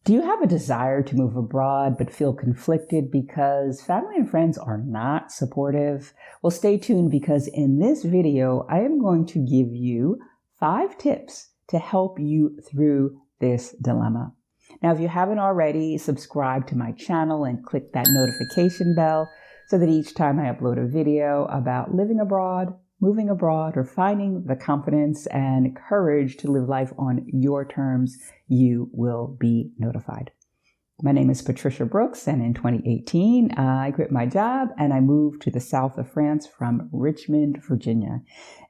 Do you have a desire to move abroad but feel conflicted because family and friends are not supportive? Well, stay tuned because in this video, I am going to give you 5 tips to help you through this dilemma. Now, if you haven't already, subscribe to my channel and click that notification bell so that each time I upload a video about living abroad, moving abroad, or finding the confidence and courage to live life on your terms, you will be notified. My name is Patricia Brooks, and in 2018, I quit my job and I moved to the south of France from Richmond, Virginia.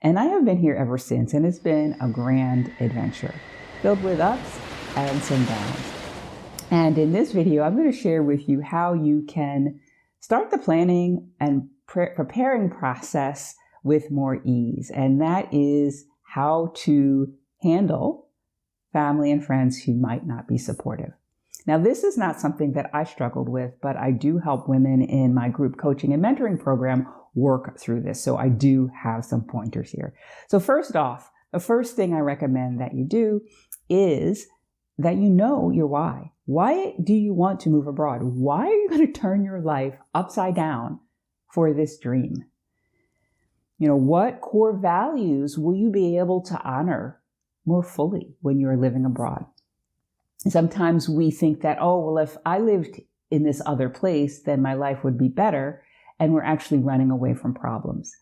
And I have been here ever since, and it's been a grand adventure filled with ups and some downs. And in this video, I'm going to share with you how you can start the planning and preparing process with more ease. And that is how to handle family and friends who might not be supportive. Now, this is not something that I struggled with, but I do help women in my group coaching and mentoring program work through this. So I do have some pointers here. So first off, the first thing I recommend that you do is that you know your why. Why do you want to move abroad? Why are you going to turn your life upside down for this dream? What core values will you be able to honor more fully when you're living abroad? Sometimes we think that, if I lived in this other place, then my life would be better. And we're actually running away from problems.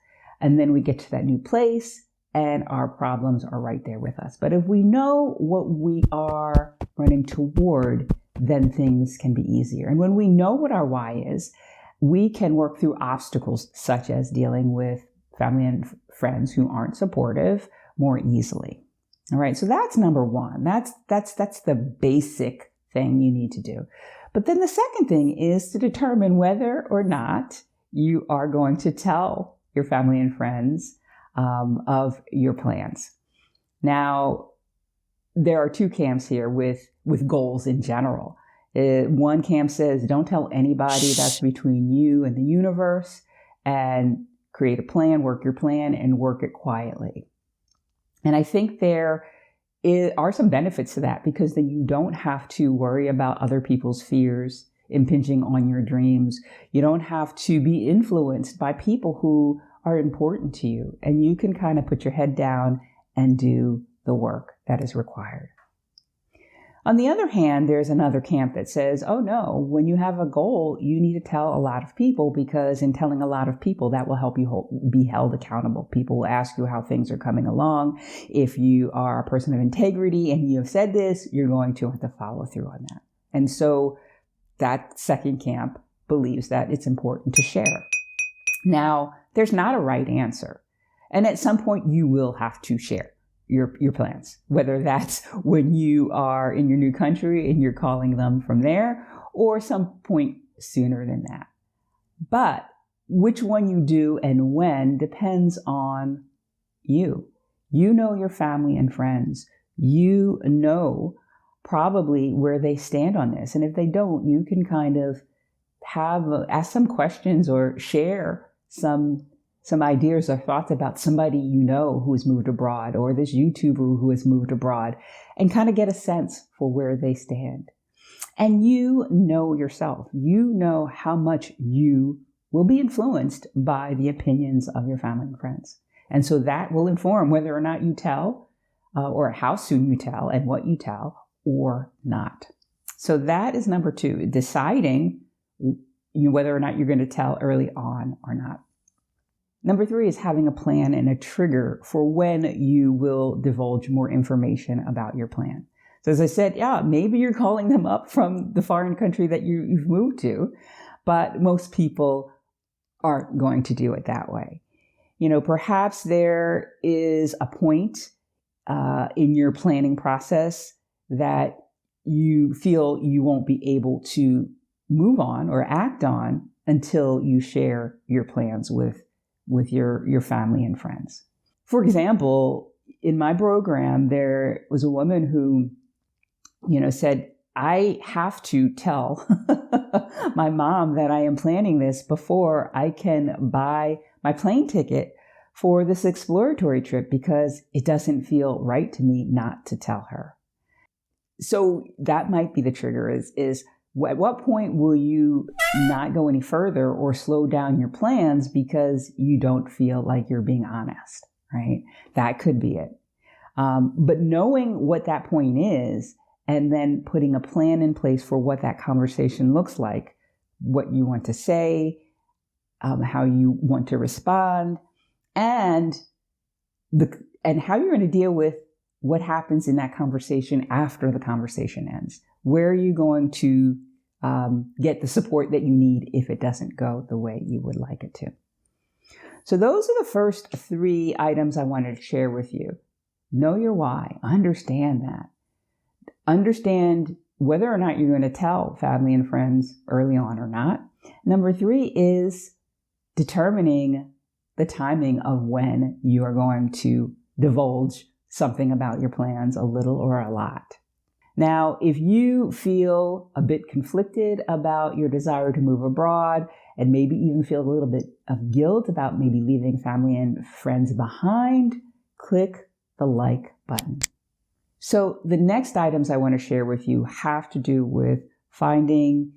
And then we get to that new place and our problems are right there with us. But if we know what we are running toward, then things can be easier. And when we know what our why is, we can work through obstacles such as dealing with family and friends who aren't supportive more easily. All right, so that's number one. That's the basic thing you need to do. But then the second thing is to determine whether or not you are going to tell your family and friends of your plans. Now, there are 2 camps here with goals in general. One camp says, don't tell anybody, that's between you and the universe, and create a plan, work your plan, and work it quietly. And I think there are some benefits to that, because then you don't have to worry about other people's fears impinging on your dreams. You don't have to be influenced by people who are important to you, and you can kind of put your head down and do the work that is required. On the other hand, there's another camp that says, oh no, when you have a goal, you need to tell a lot of people, because in telling a lot of people, that will help you be held accountable. People will ask you how things are coming along. If you are a person of integrity and you have said this, you're going to have to follow through on that. And so that second camp believes that it's important to share. Now, there's not a right answer. And at some point, you will have to share your plans, whether that's when you are in your new country and you're calling them from there, or some point sooner than that. But which one you do and when depends on you. You know your family and friends. You know probably where they stand on this. And if they don't, you can kind of ask some questions or share some ideas or thoughts about somebody you know who has moved abroad, or this YouTuber who has moved abroad, and kind of get a sense for where they stand. And you know yourself. You know how much you will be influenced by the opinions of your family and friends. And so that will inform whether or not you tell, or how soon you tell, and what you tell or not. So that is number 2, deciding whether or not you're going to tell early on or not. Number 3 is having a plan and a trigger for when you will divulge more information about your plan. So as I said, maybe you're calling them up from the foreign country that you've moved to, but most people aren't going to do it that way. Perhaps there is a point in your planning process that you feel you won't be able to move on or act on until you share your plans with your family and friends. For example, in my program, there was a woman who, said, I have to tell my mom that I am planning this before I can buy my plane ticket for this exploratory trip, because it doesn't feel right to me not to tell her. So that might be the trigger is at what point will you not go any further or slow down your plans because you don't feel like you're being honest, right? That could be it. But knowing what that point is and then putting a plan in place for what that conversation looks like, what you want to say, how you want to respond, and how you're going to deal with what happens in that conversation after the conversation ends. Where are you going to get the support that you need if it doesn't go the way you would like it to? So those are the first 3 items I wanted to share with you. Know your why. Understand that. Understand whether or not you're going to tell family and friends early on or not. Number 3 is determining the timing of when you are going to divulge something about your plans, a little or a lot. Now, if you feel a bit conflicted about your desire to move abroad and maybe even feel a little bit of guilt about maybe leaving family and friends behind, click the like button. So the next items I want to share with you have to do with finding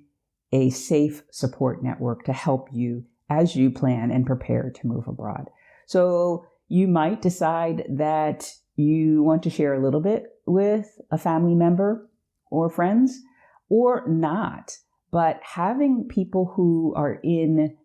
a safe support network to help you as you plan and prepare to move abroad. So you might decide that you want to share a little bit with a family member or friends or not, but having people who are in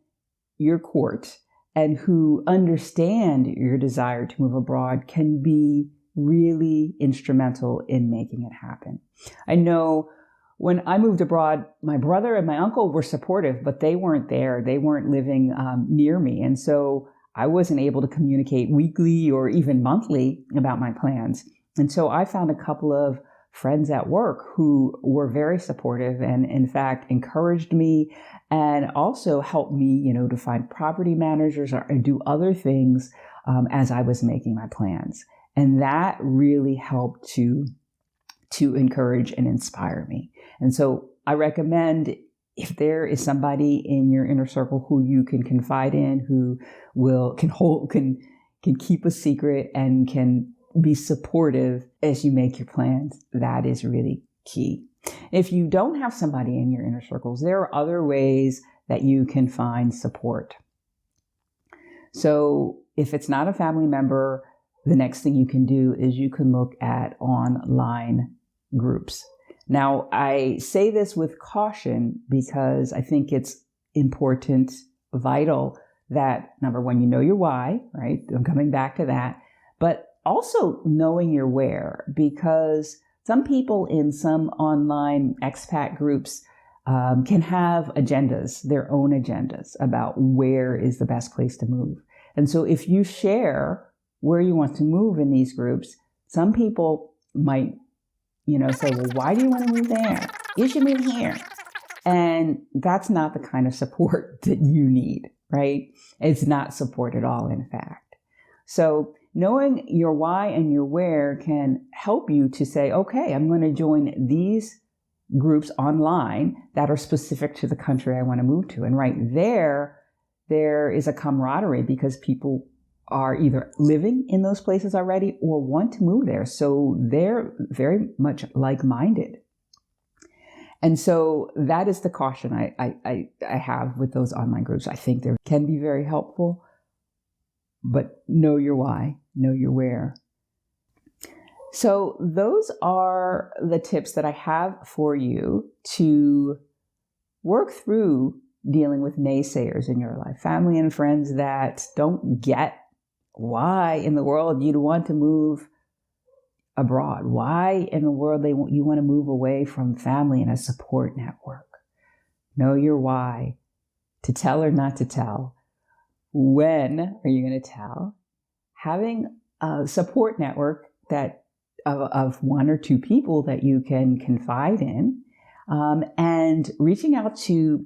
your court and who understand your desire to move abroad can be really instrumental in making it happen. I know when I moved abroad, my brother and my uncle were supportive, but they weren't there. They weren't living near me. And so I wasn't able to communicate weekly or even monthly about my plans. And so I found a couple of friends at work who were very supportive and in fact encouraged me and also helped me, to find property managers or do other things as I was making my plans. And that really helped to encourage and inspire me. And so I recommend, if there is somebody in your inner circle who you can confide in, who can keep a secret and can be supportive as you make your plans, that is really key. If you don't have somebody in your inner circles, there are other ways that you can find support. So if it's not a family member, the next thing you can do is you can look at online groups. Now, I say this with caution because I think it's important, vital that, number one, you know your why, right? I'm coming back to that, but also knowing your where, because some people in some online expat groups can have agendas, their own agendas about where is the best place to move. And so if you share where you want to move in these groups, some people might, say, well, why do you want to move there? You should move here. And that's not the kind of support that you need, right? It's not support at all, in fact. So knowing your why and your where can help you to say, okay, I'm going to join these groups online that are specific to the country I want to move to. And right there is a camaraderie because people are either living in those places already or want to move there. So they're very much like-minded. And so that is the caution I have with those online groups. I think they can be very helpful, but know your why, know your where. So those are the tips that I have for you to work through dealing with naysayers in your life, family and friends that don't get why in the world you'd want to move abroad, why in the world you want to move away from family and a support network. Know your why, to tell or not to tell. When are you going to tell? Having a support network that of 1 or 2 people that you can confide in, and reaching out to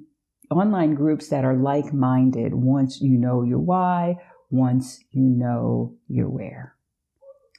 online groups that are like-minded once you know your why, once you know your where.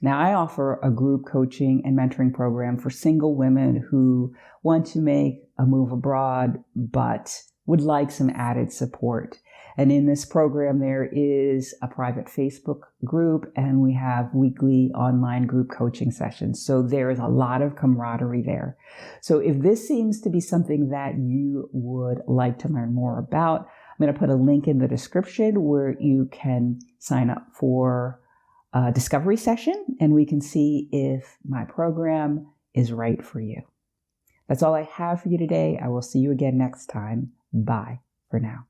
Now, I offer a group coaching and mentoring program for single women who want to make a move abroad, but would like some added support. And in this program, there is a private Facebook group, and we have weekly online group coaching sessions. So there is a lot of camaraderie there. So if this seems to be something that you would like to learn more about, I'm going to put a link in the description where you can sign up for a discovery session, and we can see if my program is right for you. That's all I have for you today. I will see you again next time. Bye for now.